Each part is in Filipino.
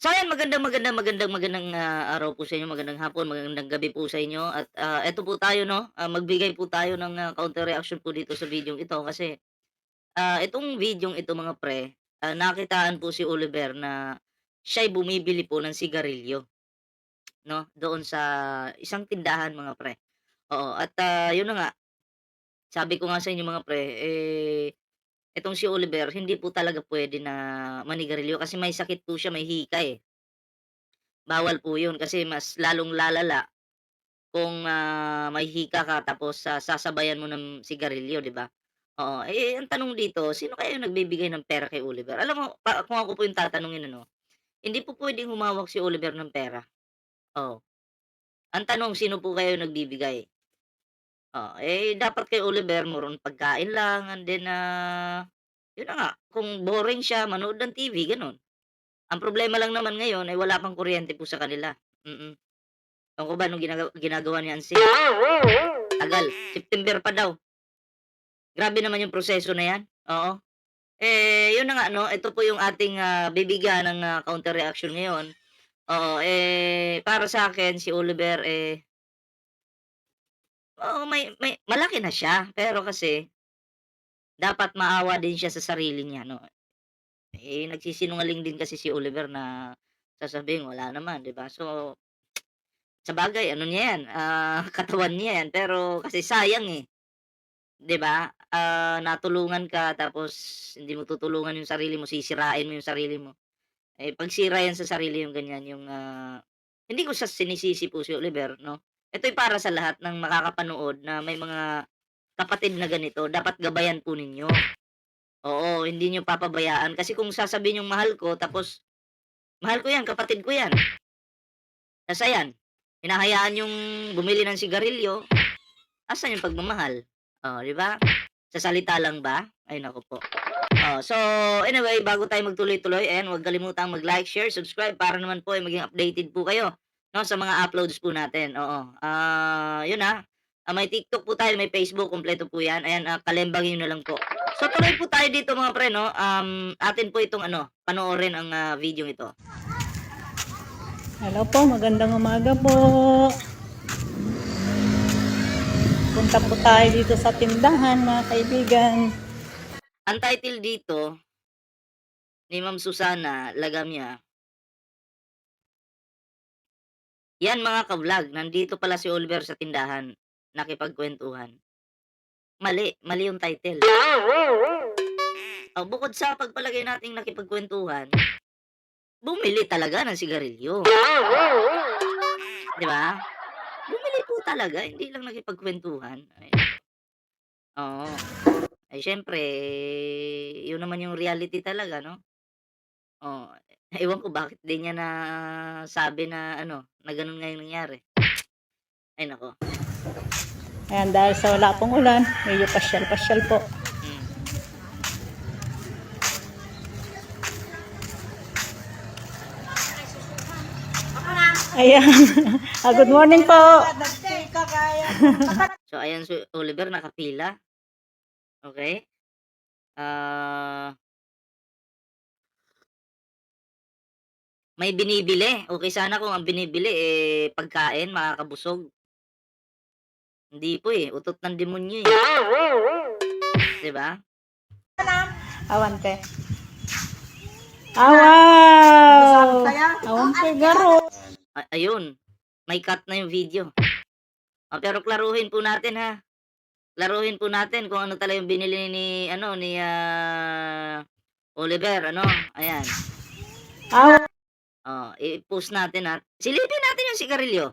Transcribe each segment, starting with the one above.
So ayan, magandang araw po sa inyo, magandang hapon, magandang gabi po sa inyo at, eto po tayo 'no, magbigay po tayo ng, counter reaction po dito sa videong ito kasi, itong videong ito mga pre, nakitaan po si Oliver na siya'y bumibili po ng sigarilyo 'no, doon sa isang tindahan mga pre. Oo, at, yun na nga, sabi ko nga sa inyo mga pre, itong si Oliver hindi po talaga puwede na manigarilyo kasi may sakit po siya, may hika, eh. Bawal po yun kasi mas lalong lalala kung, may hika ka tapos, sasabayan mo ng sigarilyo, 'di ba? Oo, ang tanong dito, sino kaya yung nagbibigay ng pera kay Oliver? Alam mo kung ako po yung tatanungin ano, hindi po puwedeng humawak si Oliver ng pera, oo. Ang tanong sino po kaya yung nagbibigay? Oh, dapat kay Oliver more on pagkain lang and then, yun na nga, kung boring siya manood ng TV gano'n. Ang problema lang naman ngayon ay wala pang kuryente po sa kanila, mm. Ewan ko ba nung ginagawa ni Anse, tagal, September pa daw. Grabe naman yung proseso na 'yan, oo. Yun na nga 'no, ito po yung ating, bibigyan ng, counter reaction ngayon. Oo, para sa'kin si Oliver, oo, may malaki na siya, pero kasi dapat maawa din siya sa sarili niya 'no. Nagsisinungaling din kasi si Oliver na sasabihin wala naman, 'di ba? So, sabagay ano niya 'yan, katawan niya 'yan, pero kasi sayang, 'di ba? Natulungan ka tapos hindi mo tutulungan yung sarili mo, sisirain mo yung sarili mo. Pagsira yan sa sarili yung ganyan, yung, hindi ko sa sinisisi po si Oliver 'no. Ito'y para sa lahat ng makakapanood na may mga kapatid na ganito, dapat gabayan po ninyo. Oo, hindi niyo papabayaan kasi kung sasabihin niyong mahal ko tapos, "Mahal ko 'yan, kapatid ko 'yan." Tas ayan, hinahayaan niyong bumili ng sigarilyo, asan yung pagmamahal? Oh, 'di ba? Sa salita lang ba? Ay naku po. So anyway, bago tayo magtuloy-tuloy, ayan, huwag kalimutang mag-like, share, subscribe para naman po ay maging updated po kayo 'no, sa mga uploads po natin, oo. Yun, may TikTok po tayo, may Facebook, kumpleto po 'yan. Ayan, kalembangin niyo na lang po. So tuloy po tayo dito mga pre 'no, atin po itong ano, panoorin ang, videong ito. Hello po, magandang umaga po. Punta po tayo dito sa tindahan, mga kaibigan. Ang title dito ni Ma'am Susana Lagamya, "Yan mga ka-vlog, nandito pala si Oliver sa tindahan, nakipagkuwentuhan." Mali, mali yung title. Bukod sa pagpalagay nating nakipagkuwentuhan, bumili talaga ng sigarilyo, 'di ba? Bumili po talaga, hindi lang nakipagkuwentuhan, ay oo. Siyempre yun naman yung reality talaga 'no? Oo, ewan ko bakit di niya nasabi na ano, na ganun nga yung nangyari. Ay naku, Ayan, dahil sa wala pong ulan, medyo pasyal-pasyal po. hmm. Ayan. Good morning po. So ayan si Oliver nakapila, okey. Ah, may binibili, okey sana kung ang binibili, pagkain makakabusog. Hindi po, utot ng demonyo, 'di ba? Awante. Wow! Awante garo. Ayun, may cut na yung video. Pero klaruhin po natin, ha. Klaruhin po natin kung ano talaga yung binili ni ano, ni, Oliver ano, ayan. Wow! I-post natin at silipin natin yung sigarilyo.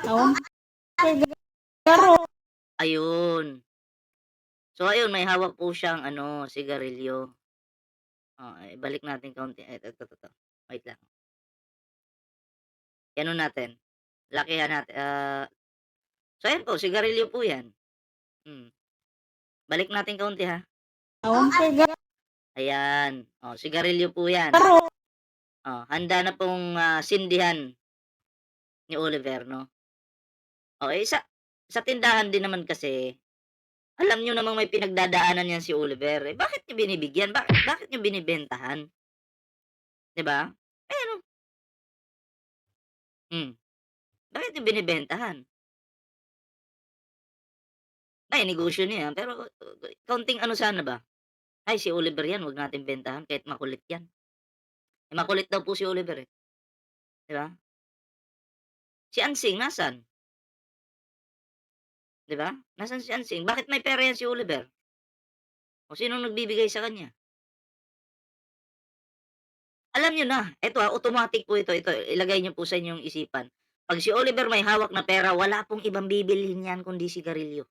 Awante garo. Ayun. So ayun, may hawak po siyang ano, sigarilyo. Ibalik natin kaunti, eto, wait lang. I-ano natin, lakihan natin, so ayan po, sigarilyo po 'yan. Hmm, balik natin kaunti, ha. Awante Ayan, sigarilyo po 'yan. garo. Handa na pong, sindihan ni Oliver 'no. Sa tindahan din naman kasi, Alam niyo namang may pinagdadaanan 'yan si Oliver, eh, bakit niyo binibigyan? Bakit niyo binibentahan, 'di ba? Eh, ano hmm, bakit niyo binibentahan? Ay, negosyo niyo 'yan, pero kaunting ano sana ba, "Ay, si Oliver 'yan, 'wag nating bentahan kahit makulit 'yan." Eh, makulit daw po si Oliver, eh, 'di ba? Si Ansing nasaan, 'di ba? Nasaan si Ansing? Bakit may pera 'yan si Oliver? O sinong nagbibigay sa kanya? Alam niyo na, eto, automatic po ito ilagay niyo po sa inyong isipan. 'Pag si Oliver may hawak na pera, wala pong ibang bibilhin niyan kundi sigarilyo,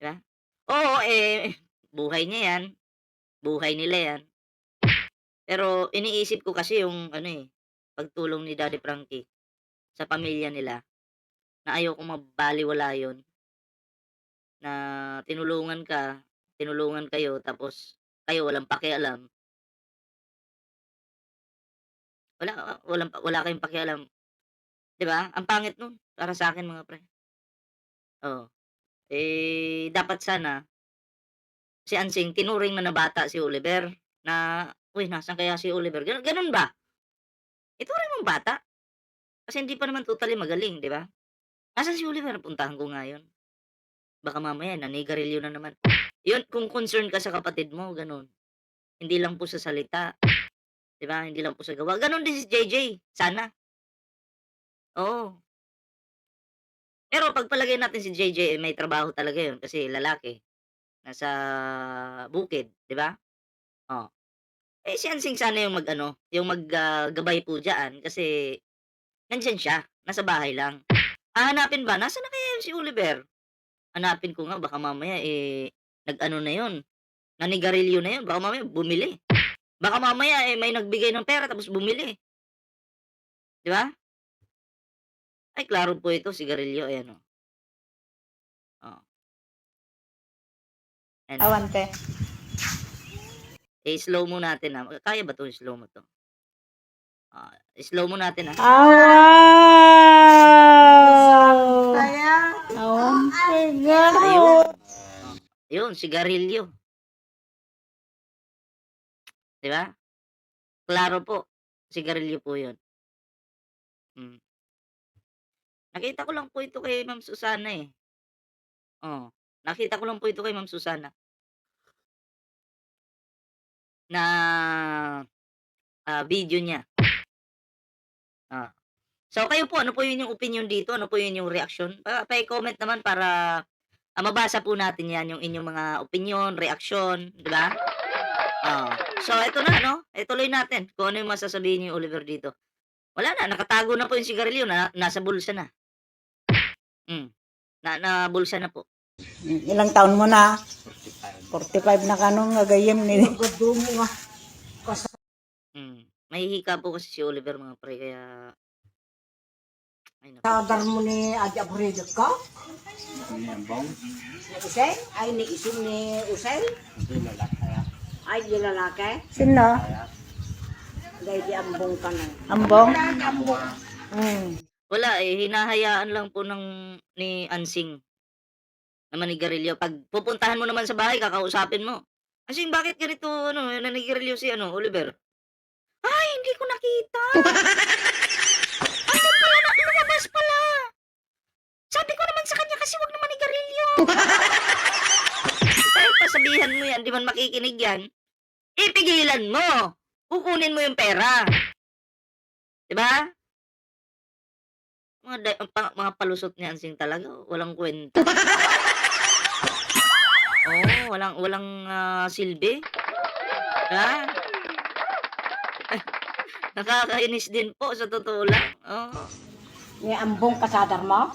'di ba? Oo, eh, buhay niya 'yan, buhay nila 'yan. Pero iniisip ko kasi yung ano, eh, pagtulong ni Daddy Frankie sa pamilya nila na ayokong mabalewala yun, na tinulungan kayo tapos kayo walang pakialam. Wala kayong pakialam, 'di ba? Ang pangit nun para sa'kin mga pre, oo. Eh, dapat sana si Ansing tinuring na bata si Oliver na, "Uy, nasaan kaya si Oliver?" Gano'n ba? Ituring mong bata kasi hindi pa naman totally magaling, 'di ba? "Nasaan si Oliver? Puntahan ko nga 'yun, baka mamaya nanigarilyo na naman." 'Yun kung concern ka sa kapatid mo gano'n, hindi lang po sa salita, 'di ba? Hindi lang po sa gawa. Gano'n din si JJ, sana, oo. Pero pagpalagay natin si JJ, eh, may trabaho talaga 'yun kasi lalaki, nasa bukid, 'di ba? Oh. Eh, si Ansing sana yung mag-ano, yung gabay po diyan kasi nandiyan siya, nasa bahay lang. Hahanapin ba, nasaan na kaya yun si Oliver? Hanapin ko nga baka mamaya, eh, nag-ano na yun, nanigarilyo na yun, baka mamaya bumili. Baka mamaya, eh, may nagbigay ng pera tapos bumili, 'di ba? Ay, klaro po ito, sigarilyo, ayan, oh. Oh, ayan, oh. Awan te. I-slow mo natin, kaya ba 'to, i-slow mo 'to? I-slow mo natin, Ah, wow! Awan te, garo. Ayun, oh, yun sigarilyo, 'di ba? Klaro po, sigarilyo po yun, hmm. Nakita ko lang po ito kay Ma'am Susana, eh, oo. Nakita ko lang po ito kay Ma'am Susana na, video niya, oh. So, kayo po, ano po yung opinyon dito? Ano po yung inyong reaksyon? Paki-comment naman para, mabasa po natin 'yan, yung inyong mga opinyon, reaksyon, 'di ba? Oo. So, eto na 'no, ituloy natin kung ano yung masasabihin niyo Oliver dito. Wala na, nakatago na po yung sigarilyo nasa bulsa na, hmm, nabulsa na po. Ilang taon mo na? 45 na kanong nga gayem ni. Mahihika po kasi si Oliver mga pre kaya ay naku. Kadar mo ni Adi Abureda ka? Ni Usay? Ay, ni isim ni Usay? Ay, di lalaki? Sino? Dahil di ambong ka na. Ambong? Ambong. Wala, eh, hinahayaan lang po ni Ansing na manigarilyo. 'Pag pupuntahan mo naman sa bahay kakausapin mo, "Ansing bakit ganito ano, nanigarilyo si ano, Oliver?" "Ay, hindi ko nakita." "Andun pala lumabas pala. Sabi ko naman sa kanya kasi 'wag na manigarilyo." Kahit pasabihan mo 'yan, 'di man makikinig 'yan, pipigilan mo. Kukunin mo yung pera, 'di ba? Mga palusot ni Ansing talaga, walang kuwenta. Oo, walang walang, silbi, 'di ba? Nakakainis din po sa totoo lang, oo. Ni ambong kasadar mo?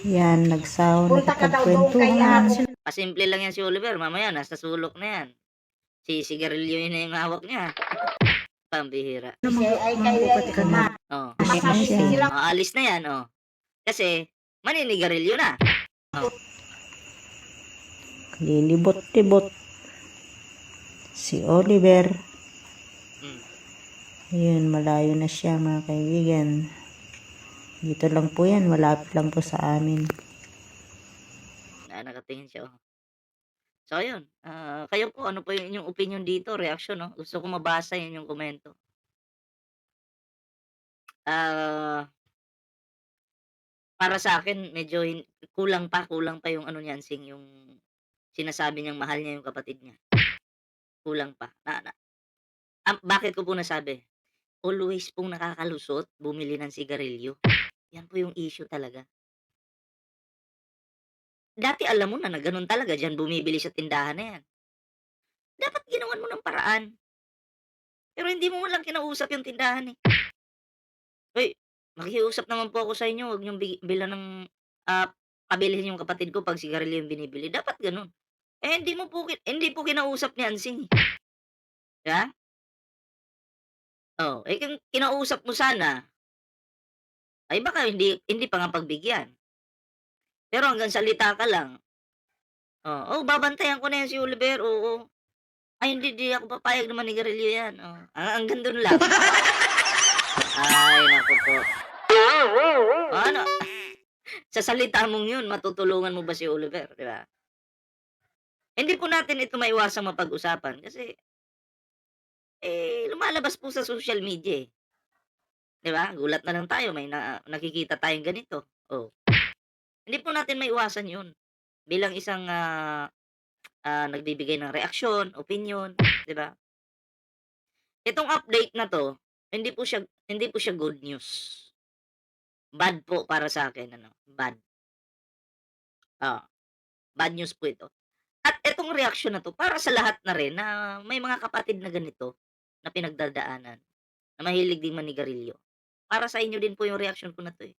Yan, nagsaw, Punta ka daw doon kay nakapagkwentuhan. Pasimple lang 'yan si Oliver, mamaya nasa sulok na 'yan. Sisigarilyohin na yung hawak niya. Pambihira, Ay, kay ma. oh. Masasisi sila. Aalis na 'yan, oh. Kasi maninigarilyo na, oh. Lilibot-libot si Oliver. Hmm. Ayun, malayo na siya mga kaibigan. Dito lang po yan, malapit lang po sa amin. nakatingin siya, oh. So ayun, kayo po ano po yung inyong opinyon dito, reaksyon 'no? Gusto ko mabasa yung inyong komento. Ah, para sa'kin medyo kulang pa yung ano niyan Sing, yung sinasabi niyang mahal niya yung kapatid niya, kulang pa. Bakit ko po nasabi? Always pong nakakalusot bumili ng sigarilyo, yan po yung issue talaga. Dati alam mo na gano'n talaga diyan bumibili sa tindahan na yan. Dapat ginawan mo ng paraan, pero hindi mo man lang kinausap yung tindahan, eh. "Hoy, makikiusap naman po ako sa inyo, huwag niyong bilhan ng, ah, pabilhin yung kapatid ko 'pag sigarilyo yung binibili." Dapat gano'n. Eh, hindi po kinausap ni Ansing, eh, 'di ba? Oh, eh, kung kinausap mo sana, ay baka hindi pa nga pagbigyan. Pero hanggang salita ka lang, "Oh, babantayan ko na yan si Oliver, oo. Ay hindi ako papayag na manigarilyo yan." Oh, hanggang dun lang. Ay naku po. Ano, sa salita mong yun matutulungan mo ba si Oliver, 'di ba? Hindi po natin ito maiwasang mapag-usapan kasi, lumalabas po sa social media, eh, 'di ba? Gulat na lang tayo may nakikita tayong ganito, oh. Hindi po natin maiwasan yun bilang isang, nagbibigay ng reaksyon, opinyon, 'di ba? Itong update na 'to, hindi po siya good news. Bad po para sa akin ano, bad. Oo, bad news po ito. At itong reaksyon na 'to para sa lahat na rin na may mga kapatid na ganito, na pinagdadaanan, na mahilig din manigarilyo. Para sa inyo din po yung reaksyon ko na 'to, eh.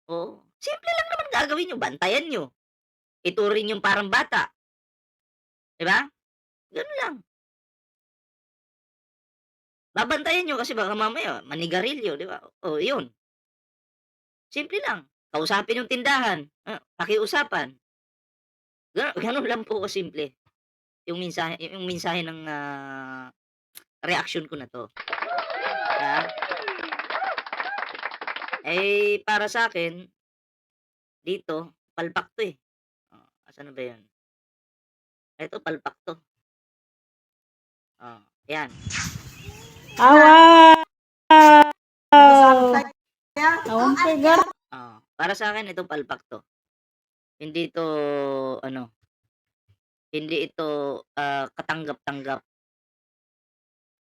Oo, simple lang naman gagawin niyo, bantayan niyo, ituring niyong parang bata, 'di ba? Gano'n lang. Babantayan niyo kasi baka mamaya manigarilyo, 'di ba? Oh, 'yun, simple lang. Kausapin yung tindahan, pakiusapan. Gano'n lang po kasimple yung mensahe ng, reaksyon ko na 'to, ah. Para sa'kin dito palpak 'to, eh. Asan na ba 'yun? Eto palpak 'to, 'yan. Wow! Masantay ya. Awan pegar. Para sa'kin ito palpak 'to. Hindi 'to ano, hindi ito, katanggap-tanggap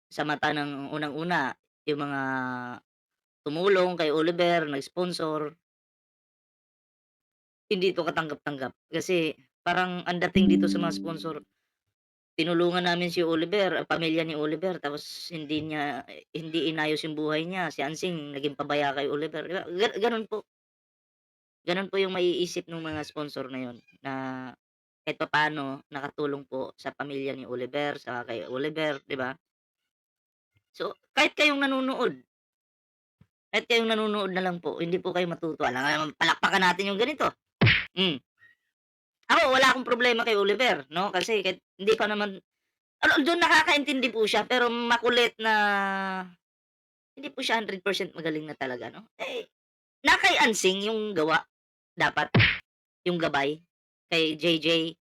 sa mata ng unang-una yung mga tumulong kay Oliver, nag-sponsor, hindi ito katanggap-tanggap. Kasi parang ang dating dito sa mga sponsor, tinulungan namin si Oliver, pamilya ni Oliver tapos hindi inayos yung buhay niya, si Ansing naging pabaya kay Oliver, 'di ba? Gano'n po. Gano'n po yung maiisip nung mga sponsor na yun, na kahit papaano nakatulong po sa pamilya ni Oliver, sa kay Oliver, 'di ba? So, kahit kayong nanonood na lang po, hindi po kayo matutuwa, alangan naman palakpakan natin yung ganito. Hmm, Ako wala akong problema kay Oliver 'no, kasi kahit hindi pa naman although nakakaintindi po siya, pero makulit na hindi po siya 100% magaling na talaga 'no. Na kay Ansing yung gawa dapat, yung gabay kay JJ,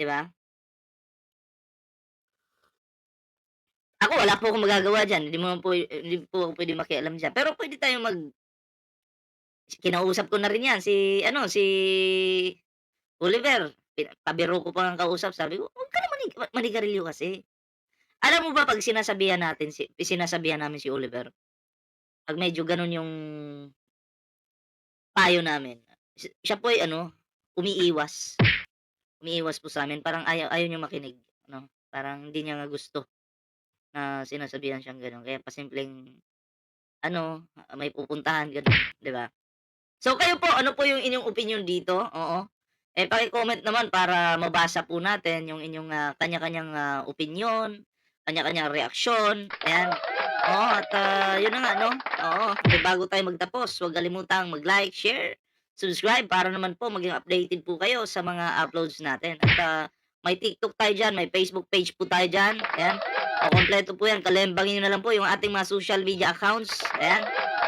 'di ba? Ako wala po akong magagawa diyan, hindi po ako puwedeng makialam diyan. Pero puwede tayong kinausap ko na rin 'yan si Oliver, pabiro ko pa ngang kausap sabi ko, "Huwag ka na manigarilyo kasi." Alam mo ba 'pag sinasabihan namin si Oliver, 'pag medyo gano'n yung payo namin, siya po ay ano, umiiwas. Umiiwas po sa'min parang ayaw ayaw niyang makinig 'no, parang hindi niya nga gusto na sinasabihan siyang gano'n kaya pasimpleng ano, may pupuntahan gano'n, 'di ba? So kayo po, ano po yung inyong opinyon dito? Oo. Paki-comment naman para mabasa po natin yung inyong, kanya-kanyang, opinyon, kanya-kanyang reaksyon, ayan. Oo, at, yun na nga 'no, oo, bago tayo magtapos huwag kalimutang mag-like, share, subscribe para naman po maging updated po kayo sa mga uploads natin. At, may TikTok tayo diyan, may Facebook page po tayo diyan, ayan. Kumpleto po 'yan, kalembangin niyo na lang po yung ating mga social media accounts, ayan.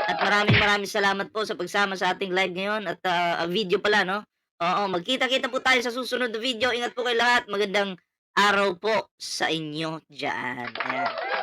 At maraming maraming salamat po sa pagsama sa ating live ngayon at, video pala 'no. Oo, magkita-kita po tayo sa susunod na video. Ingat po kayo lahat. Magandang araw po sa inyo diyan. Ayan.